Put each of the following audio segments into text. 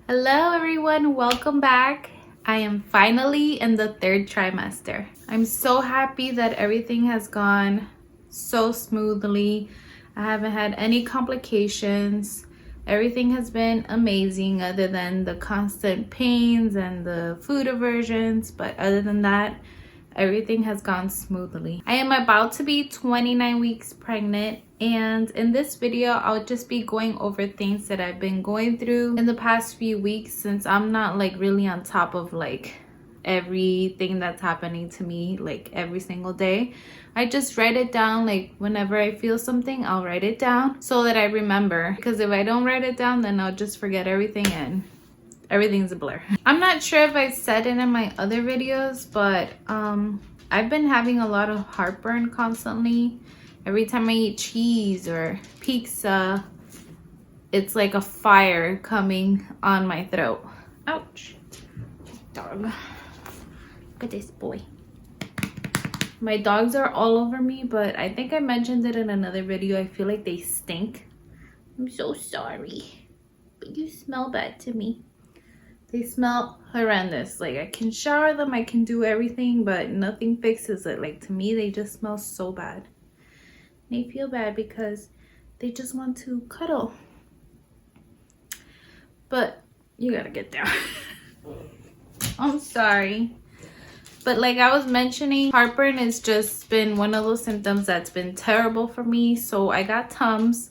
Hello everyone, welcome back. I am finally in the third trimester. I'm so happy that everything has gone so smoothly. I haven't had any complications. Everything has been amazing other than the constant pains and the food aversions, but other than that, everything has gone smoothly. I am about to be 29 weeks pregnant, and in this video I'll just be going over things that I've been going through in the past few weeks, since I'm not like really on top of like everything that's happening to me like every single day. I just write it down, like whenever I feel something I'll write it down so that I remember, because if I don't write it down then I'll just forget everything and everything's a blur. I'm not sure if I said it in my other videos, but I've been having a lot of heartburn constantly. Every time I eat cheese or pizza, it's like a fire coming on my throat. Ouch. Dog. Look at this boy. My dogs are all over me, but I think I mentioned it in another video. I feel like they stink. I'm so sorry, but you smell bad to me. They smell horrendous. Like, I can shower them, I can do everything, but nothing fixes it. Like, to me, they just smell so bad. And I feel bad because they just want to cuddle. But you gotta get there. I'm sorry. But like I was mentioning, heartburn has just been one of those symptoms that's been terrible for me. So I got Tums.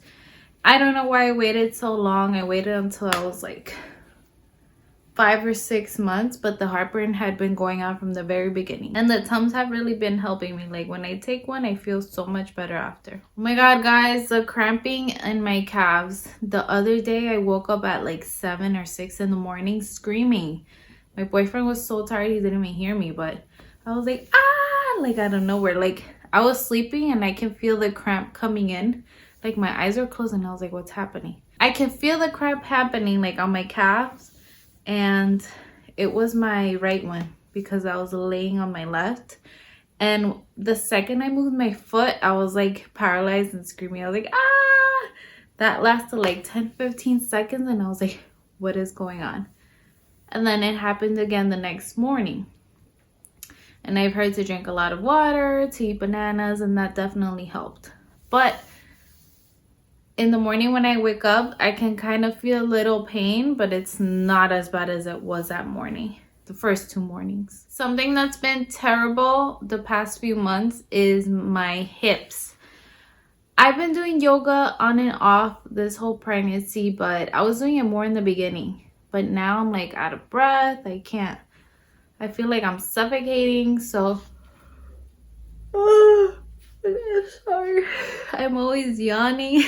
I don't know why I waited so long. I waited until I was like 5 or 6 months, but the heartburn had been going on from the very beginning, and the Tums have really been helping me. Like, when I take one, I feel so much better after. Oh my god, guys, the cramping in my calves. The other day I woke up at like 7 or 6 in the morning screaming. My boyfriend was so tired he didn't even hear me, but I was like, ah, like out of nowhere. Like, I was sleeping and I can feel the cramp coming in. Like, my eyes are closed and I was like, what's happening? I can feel the cramp happening like on my calves, and it was my right one because I was laying on my left. And the second I moved my foot, I was like paralyzed and screaming. I was like, ah! That lasted like 10-15 seconds and I was like, what is going on? And then it happened again the next morning. And I've heard to drink a lot of water, to eat bananas, and that definitely helped. But in the morning when I wake up, I can kind of feel a little pain, but it's not as bad as it was that morning, the first 2 mornings. Something that's been terrible the past few months is my hips. I've been doing yoga on and off this whole pregnancy, but I was doing it more in the beginning. But now I'm like out of breath. I can't. I feel like I'm suffocating, so sorry. I'm always yawning.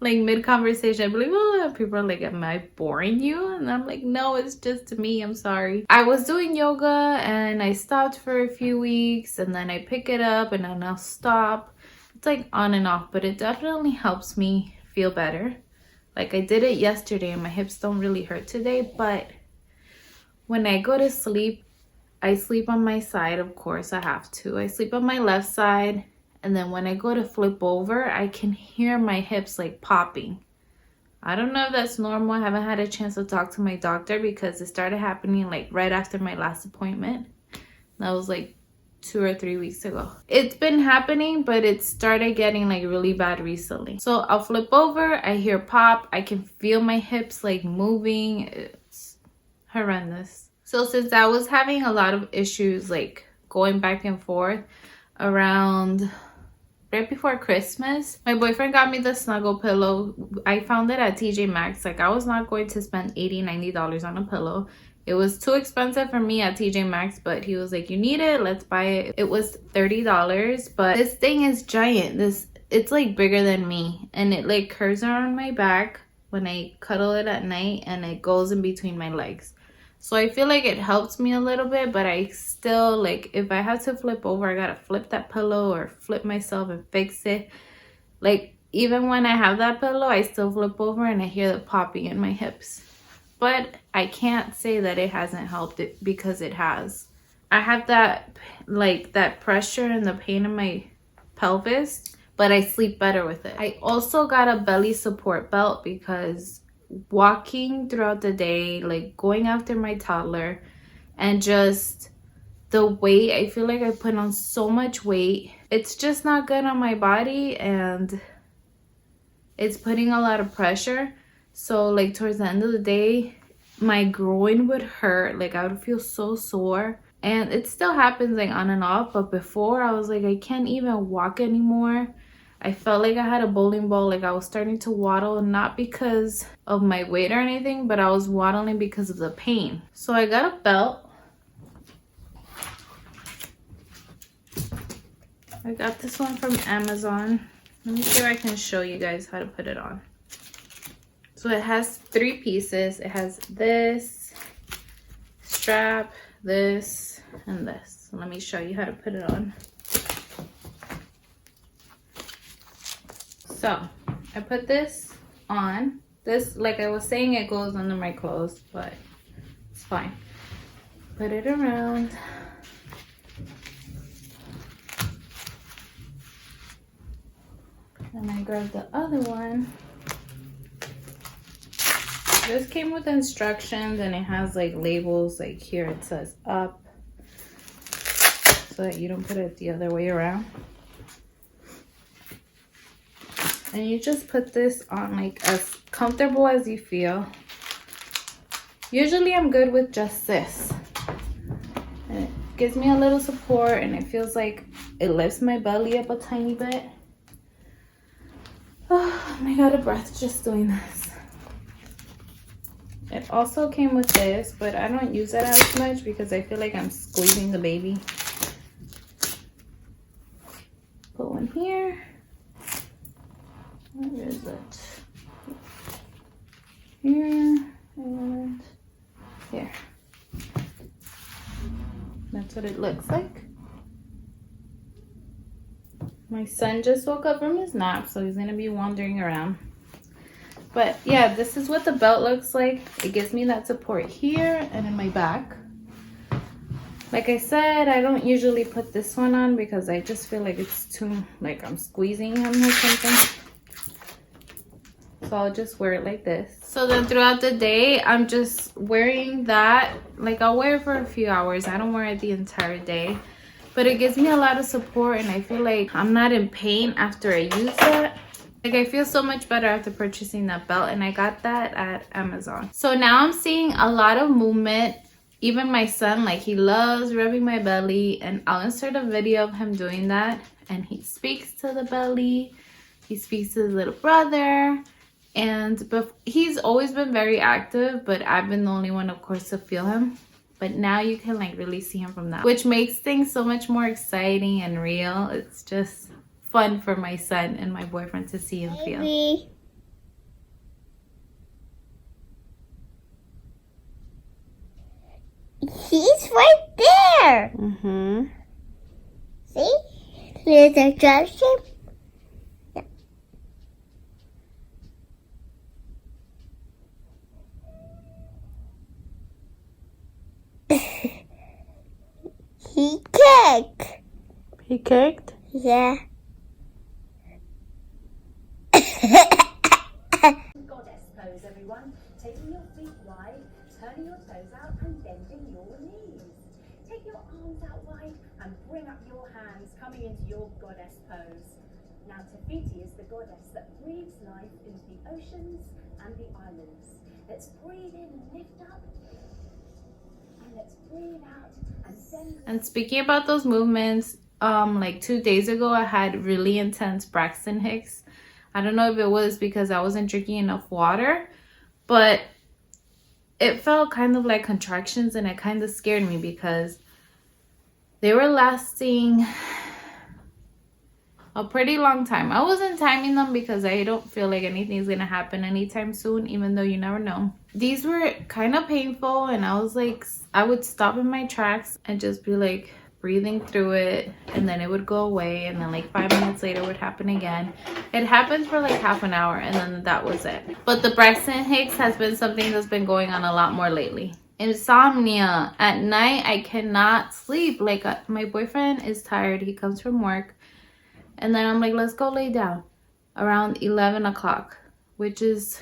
Like mid-conversation, I'd be like, oh, people are like, am I boring you? And I'm like, no, it's just me, I'm sorry. I was doing yoga and I stopped for a few weeks, and then I pick it up and then I'll stop. It's like on and off, but it definitely helps me feel better. Like, I did it yesterday and my hips don't really hurt today, but when I go to sleep, I sleep on my side. Of course, I have to. I sleep on my left side. And then when I go to flip over, I can hear my hips like popping. I don't know if that's normal. I haven't had a chance to talk to my doctor because it started happening like right after my last appointment. That was like 2 or 3 weeks ago. It's been happening, but it started getting like really bad recently. So I'll flip over, I hear pop, I can feel my hips like moving. It's horrendous. So since I was having a lot of issues like going back and forth around right before Christmas, my boyfriend got me the snuggle pillow. I found it at TJ Maxx. Like, I was not going to spend $80-90 on a pillow. It was too expensive for me at TJ Maxx, but he was like, you need it, let's buy it. It was $30, but this thing is giant. It's like bigger than me, and it like curves around my back when I cuddle it at night, and it goes in between my legs. So I feel like it helps me a little bit, but I still, like, if I have to flip over, I gotta flip that pillow or flip myself and fix it. Like, even when I have that pillow, I still flip over and I hear the popping in my hips. But I can't say that it hasn't helped it, because it has. I have that, like, that pressure and the pain in my pelvis, but I sleep better with it. I also got a belly support belt because walking throughout the day, like going after my toddler, and just the weight. I feel like I put on so much weight. It's just not good on my body, and it's putting a lot of pressure. So like towards the end of the day, my groin would hurt. Like I would feel so sore. And it still happens like on and off, but before I was like, I can't even walk anymore. I felt like I had a bowling ball. Like I was starting to waddle, not because of my weight or anything, but I was waddling because of the pain. So I got a belt. I got this one from Amazon. Let me see if I can show you guys how to put it on. So it has 3 pieces. It has this strap, this, and this. So let me show you how to put it on. So I put this on. This, like I was saying, it goes under my clothes, but it's fine. Put it around. And I grabbed the other one. This came with instructions, and it has like labels. Like here it says up, so that you don't put it the other way around. And you just put this on like as comfortable as you feel. Usually I'm good with just this. And it gives me a little support, and it feels like it lifts my belly up a tiny bit. Oh, I got a breath just doing this. It also came with this, but I don't use it as much because I feel like I'm squeezing the baby. Put one here. Where is it? Here and here. That's what it looks like. My son just woke up from his nap, so he's gonna be wandering around. But yeah, this is what the belt looks like. It gives me that support here and in my back. Like I said, I don't usually put this one on because I just feel like it's too, like I'm squeezing him or something. So I'll just wear it like this. So then throughout the day, I'm just wearing that. Like I'll wear it for a few hours. I don't wear it the entire day. But it gives me a lot of support, and I feel like I'm not in pain after I use it. Like I feel so much better after purchasing that belt, and I got that at Amazon. So now I'm seeing a lot of movement. Even my son, like he loves rubbing my belly, and I'll insert a video of him doing that. And he speaks to the belly. He speaks to his little brother. But he's always been very active, but I've been the only one, of course, to feel him. But now you can like really see him from that, which makes things so much more exciting and real. It's just fun for my son and my boyfriend to see him feel. He's right there. Mm-hmm. See? There's a drum shape. He kicked. He kicked? Yeah. Goddess pose, everyone. Taking your feet wide, turning your toes out and bending your knees. Take your arms out wide and bring up your hands, coming into your goddess pose. Now Tafiti is the goddess that breathes life into the oceans and the islands. Let's breathe in and lift up. And let's breathe out and send. And speaking about those movements, like 2 days ago, I had really intense Braxton Hicks. I don't know if it was because I wasn't drinking enough water, but it felt kind of like contractions, and it kind of scared me because they were lasting a pretty long time. I wasn't timing them because I don't feel like anything's gonna happen anytime soon, even though you never know. These were kind of painful, and I was like, I would stop in my tracks and just be like breathing through it, and then it would go away, and then like 5 minutes later it would happen again. It happened for like half an hour, and then that was it. But the Braxton Hicks has been something that's been going on a lot more lately. Insomnia. At night, I cannot sleep. Like my boyfriend is tired. He comes from work, and then I'm like, let's go lay down around 11 o'clock, which is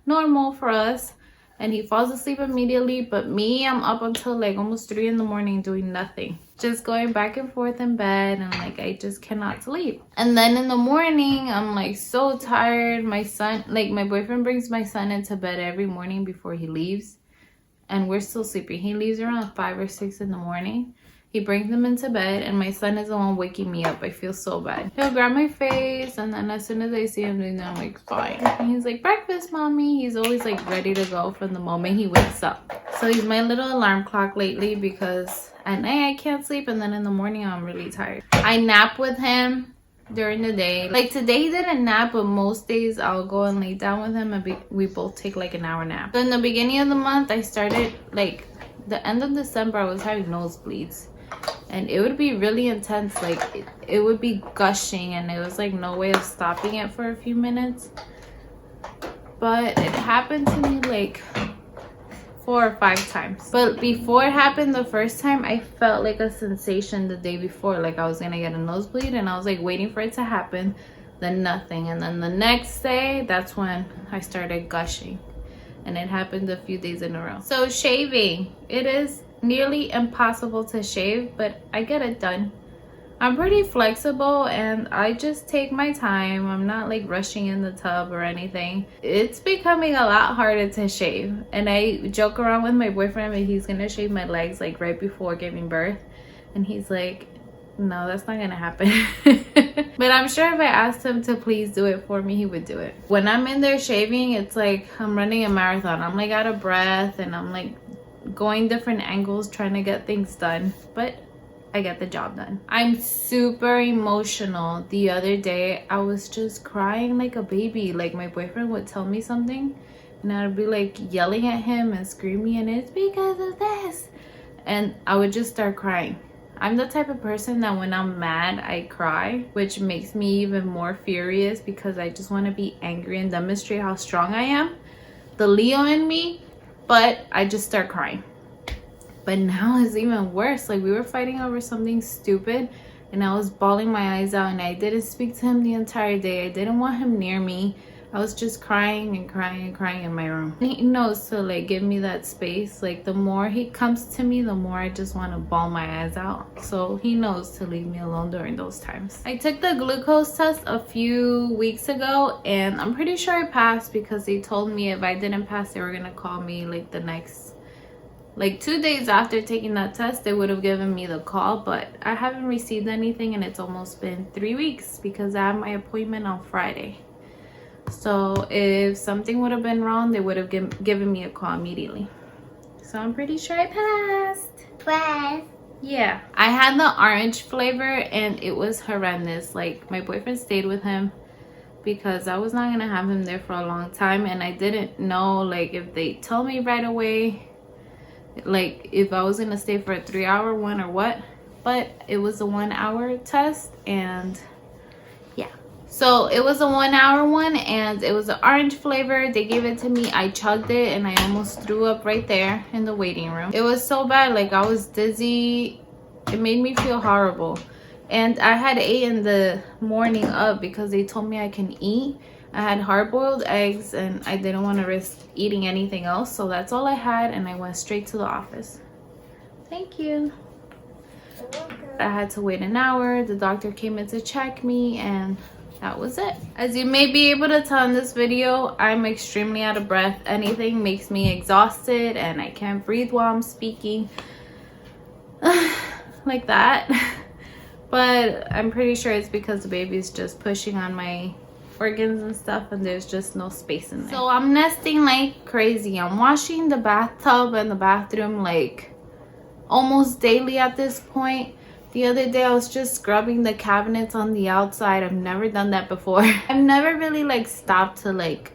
normal for us, and he falls asleep immediately. But me, I'm up until like almost 3 in the morning doing nothing, just going back and forth in bed, and like I just cannot sleep. And then in the morning, I'm like so tired. My son, like my boyfriend brings my son into bed every morning before he leaves, and we're still sleeping. He leaves around 5 or 6 in the morning. He brings them into bed, and my son is the one waking me up. I feel so bad. He'll grab my face, and then as soon as I see him doing that, I'm like, fine. And he's like, breakfast, mommy. He's always like ready to go from the moment he wakes up. So he's my little alarm clock lately, because at night I can't sleep, and then in the morning I'm really tired. I nap with him during the day. Like today he didn't nap, but most days I'll go and lay down with him, and we both take like an hour nap. So in the beginning of the month, I started like the end of December, I was having nosebleeds. And it would be really intense, like it would be gushing, and it was like no way of stopping it for a few minutes. But it happened to me like 4 or 5 times. But before it happened the first time, I felt like a sensation the day before, like I was gonna get a nosebleed, and I was like waiting for it to happen, then nothing. And then the next day, that's when I started gushing, and it happened a few days in a row. So shaving, it is nearly impossible to shave, but I get it done. I'm pretty flexible, and I just take my time. I'm not like rushing in the tub or anything. It's becoming a lot harder to shave, and I joke around with my boyfriend that he's gonna shave my legs like right before giving birth, and he's like, no, that's not gonna happen. But I'm sure if I asked him to please do it for me, he would do it. When I'm in there shaving, it's like I'm running a marathon. I'm like out of breath, and I'm like going different angles trying to get things done, but I get the job done. I'm super emotional. The other day I was just crying like a baby. Like my boyfriend would tell me something, and I'd be like yelling at him and screaming, and it's because of this, and I would just start crying. I'm the type of person that when I'm mad, I cry, which makes me even more furious, because I just want to be angry and demonstrate how strong I am, the Leo in me. But I just start crying. But now it's even worse. Like we were fighting over something stupid, and I was bawling my eyes out, and I didn't speak to him the entire day. I didn't want him near me. I was just crying and crying and crying in my room. And he knows to like give me that space. Like the more he comes to me, the more I just want to bawl my eyes out. So he knows to leave me alone during those times. I took the glucose test a few weeks ago, and I'm pretty sure I passed, because they told me if I didn't pass, they were gonna call me like the next, like 2 days after taking that test, they would have given me the call. But I haven't received anything, and it's almost been 3 weeks, because I have my appointment on Friday. So if something would have been wrong, they would have given me a call immediately. So I'm pretty sure I passed. Yeah, I had the orange flavor, and it was horrendous. Like my boyfriend stayed with him, because I was not gonna have him there for a long time, and I didn't know like if they told me right away, like if I was gonna stay for a 3-hour one or what. But it was a 1-hour test, and yeah. So it was a 1-hour one, and it was an orange flavor. They gave it to me. I chugged it, and I almost threw up right there in the waiting room. It was so bad. Like I was dizzy. It made me feel horrible. And I had ate in the morning up, because they told me I can eat. I had hard-boiled eggs, and I didn't want to risk eating anything else. So that's all I had, and I went straight to the office. Thank you. I had to wait an hour. The doctor came in to check me, and that was it. As you may be able to tell in this video, I'm extremely out of breath. Anything makes me exhausted, and I can't breathe while I'm speaking. Like that. But I'm pretty sure it's because the baby's just pushing on my organs and stuff, and there's just no space in there. So I'm nesting like crazy. I'm washing the bathtub and the bathroom like almost daily at this point. The other day I was just scrubbing the cabinets on the outside. I've never done that before. I've never really like stopped to like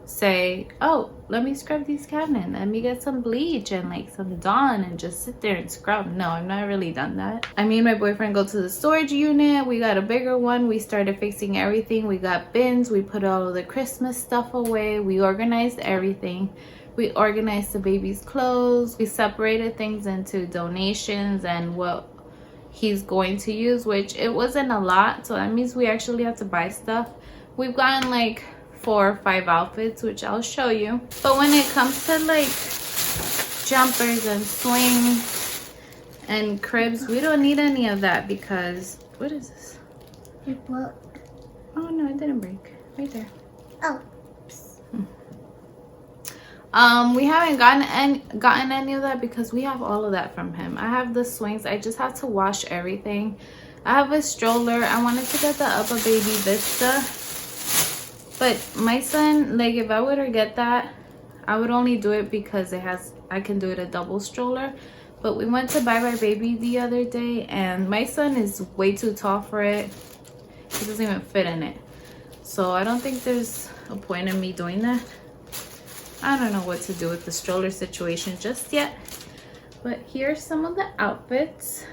say, oh, let me scrub these cabinets, let me get some bleach and like some Dawn and just sit there and scrub. No, I've not really done that. I made my boyfriend go to the storage unit. We got a bigger one. We started fixing everything. We got bins. We put all of the Christmas stuff away. We organized everything. We organized the baby's clothes. We separated things into donations and what he's going to use, which it wasn't a lot, so that means we actually have to buy stuff. We've gotten like 4 or 5 outfits, which I'll show you. But when it comes to like jumpers and swings and cribs, we don't need any of that because what is this? It broke. Oh no, it didn't break. Right there. Oh. We haven't gotten any of that because we have all of that from him. I have the swings. I just have to wash everything. I have a stroller. I wanted to get the Upper Baby Vista, but my son, like, if I were to get that, I would only do it because I can do it a double stroller. But we went to Bye Bye Baby the other day, and my son is way too tall for it. He doesn't even fit in it, so I don't think there's a point in me doing that. I don't know what to do with the stroller situation just yet. But here's some of the outfits.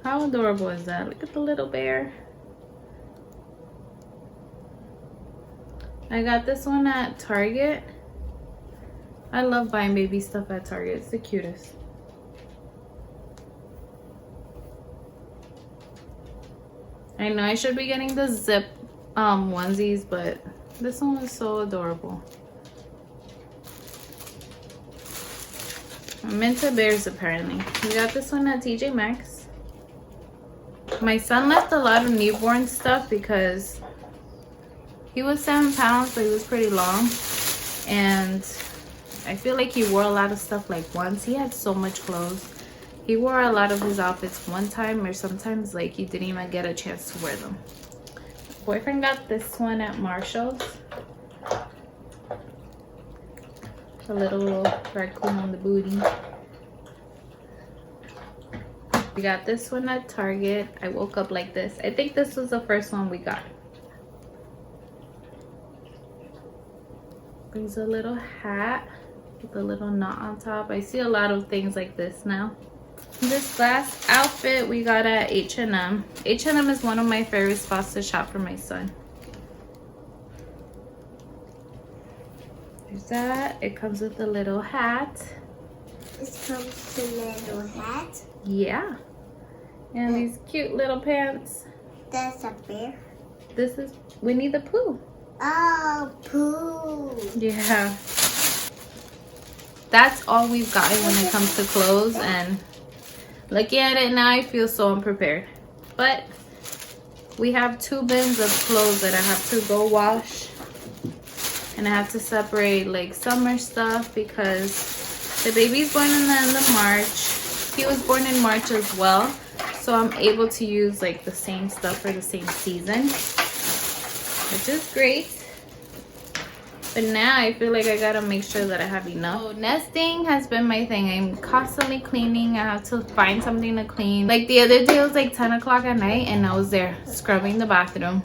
How adorable is that? Look at the little bear. I got this one at Target. I love buying baby stuff at Target. It's the cutest. I know I should be getting the zip onesies, but this one was so adorable. I'm into bears apparently. We got this one at TJ Maxx. My son left a lot of newborn stuff because he was 7 pounds, but he was pretty long. And I feel like he wore a lot of stuff like once. He had so much clothes. He wore a lot of his outfits one time, or sometimes like he didn't even get a chance to wear them. Boyfriend got this one at Marshall's. A little raccoon on the booty. We got this one at Target. I woke up like this. I think this was the first one we got. Brings a little hat with a little knot on top. I see a lot of things like this now. This last outfit we got at H&M. H&M is one of my favorite spots to shop for my son. There's that. It comes with a little hat. This comes with a little hat. Yeah. And these cute little pants. That's a bear. This is Winnie the Pooh. Oh, poo. Yeah. That's all we've gotten when it comes to clothes, and looking at it now, I feel so unprepared. But we have 2 bins of clothes that I have to go wash. And I have to separate like summer stuff because the baby's born in the end of March. He was born in March as well. So I'm able to use like the same stuff for the same season, which is great. But now I feel like I gotta make sure that I have enough. So nesting has been my thing. I'm constantly cleaning. I have to find something to clean. Like the other day it was like 10 o'clock at night and I was there scrubbing the bathroom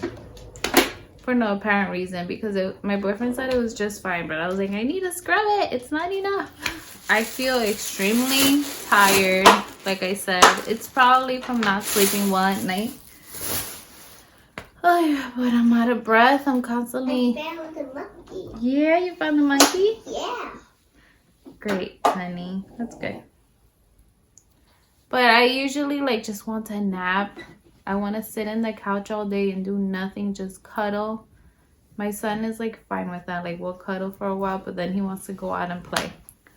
for no apparent reason because my boyfriend said it was just fine, but I was like, I need to scrub it. It's not enough. I feel extremely tired. Like I said, it's probably from not sleeping well at night. Oh yeah, but I'm out of breath. I'm constantly... I found the monkey. Yeah, you found the monkey? Yeah. Great, honey. That's good. But I usually like just want to nap. I want to sit in the couch all day and do nothing, just cuddle. My son is like fine with that. Like we'll cuddle for a while, but then he wants to go out and play.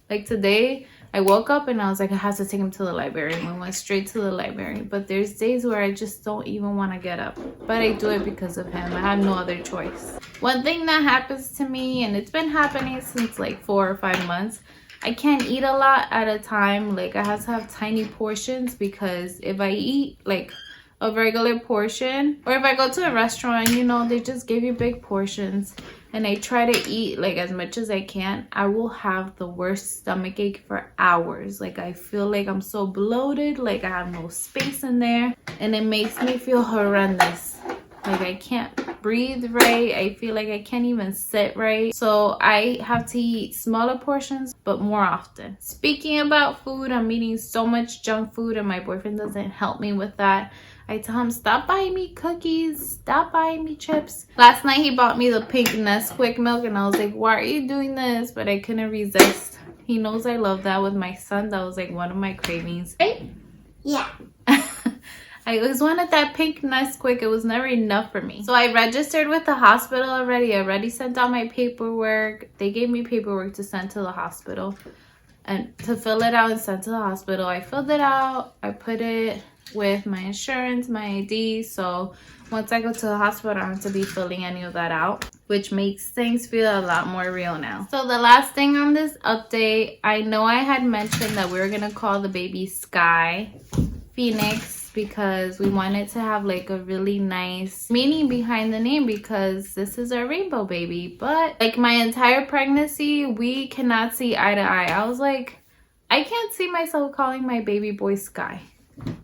Like today, I woke up and I was like, I have to take him to the library. And we went straight to the library. But there's days where I just don't even want to get up. But I do it because of him. I have no other choice. One thing that happens to me, and it's been happening since like 4 or 5 months, I can't eat a lot at a time. Like I have to have tiny portions because if I eat like a regular portion, or if I go to a restaurant, you know, they just give you big portions, and I try to eat like as much as I can, I will have the worst stomach ache for hours. Like I feel like I'm so bloated, like I have no space in there, and it makes me feel horrendous. Like I can't breathe right. I feel like I can't even sit right. So I have to eat smaller portions, but more often. Speaking about food, I'm eating so much junk food and my boyfriend doesn't help me with that. I tell him, stop buying me cookies, stop buying me chips. Last night he bought me the pink Nesquik milk and I was like, why are you doing this? But I couldn't resist. He knows I love that with my son. That was like one of my cravings. Right? Yeah. I always wanted that pink Nesquik. It was never enough for me. So I registered with the hospital already. I already sent out my paperwork. They gave me paperwork to send to the hospital and to fill it out and send to the hospital. I filled it out. I put it with my insurance, my ID. So once I go to the hospital, I don't have to be filling any of that out, which makes things feel a lot more real now. So the last thing on this update, I know I had mentioned that we were gonna call the baby Sky Phoenix because we wanted to have like a really nice meaning behind the name because this is our rainbow baby. But like my entire pregnancy, we cannot see eye to eye. I was like, I can't see myself calling my baby boy Sky.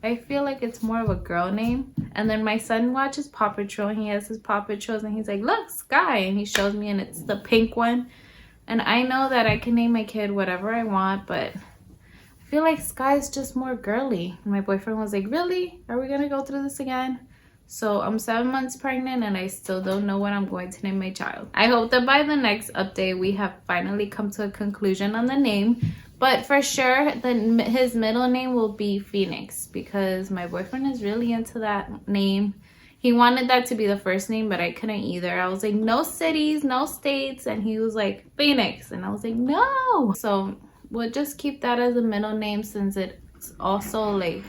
I feel like it's more of a girl name. And then my son watches Paw Patrol and he has his Paw Patrols and he's like, look, Sky, and he shows me and it's the pink one. And I know that I can name my kid whatever I want, but I feel like Sky is just more girly. And my boyfriend was like, really? Are we gonna go through this again? So I'm 7 months pregnant and I still don't know what I'm going to name my child. I hope that by the next update we have finally come to a conclusion on the name. But for sure, his middle name will be Phoenix because my boyfriend is really into that name. He wanted that to be the first name, but I couldn't either. I was like, no cities, no states. And he was like, Phoenix. And I was like, no. So we'll just keep that as a middle name since it's also like,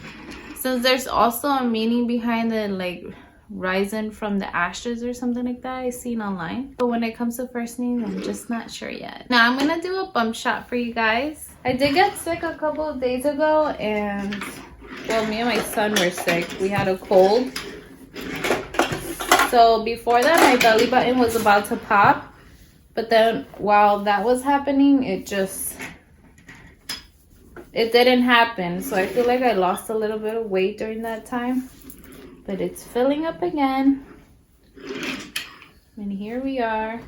since there's also a meaning behind it, like rising from the ashes or something like that I seen online. But when it comes to first names, I'm just not sure yet. Now I'm gonna do a bump shot for you guys. I did get sick a couple of days ago and well, me and my son were sick. We had a cold. So before that, my belly button was about to pop. But then while that was happening, it didn't happen. So I feel like I lost a little bit of weight during that time. But it's filling up again. And here we are.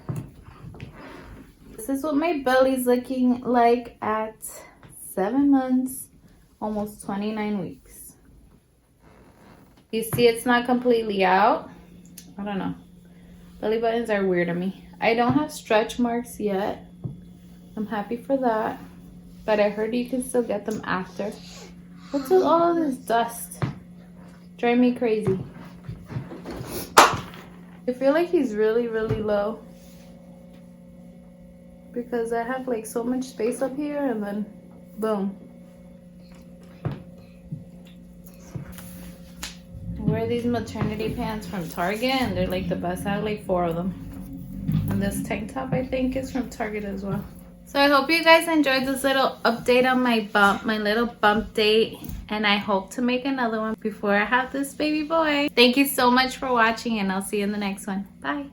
This is what my belly's looking like at 7 months, almost 29 weeks. You see it's not completely out. I don't know. Belly buttons are weird to me. I don't have stretch marks yet. I'm happy for that. But I heard you can still get them after. What's with all of this dust? Drive me crazy. I feel like he's really, really low. Because I have like so much space up here and then boom. I wear these maternity pants from Target and they're like the best. I have like 4 of them. And this tank top I think is from Target as well. So I hope you guys enjoyed this little update on my little bump date. And I hope to make another one before I have this baby boy. Thank you so much for watching and I'll see you in the next one. Bye.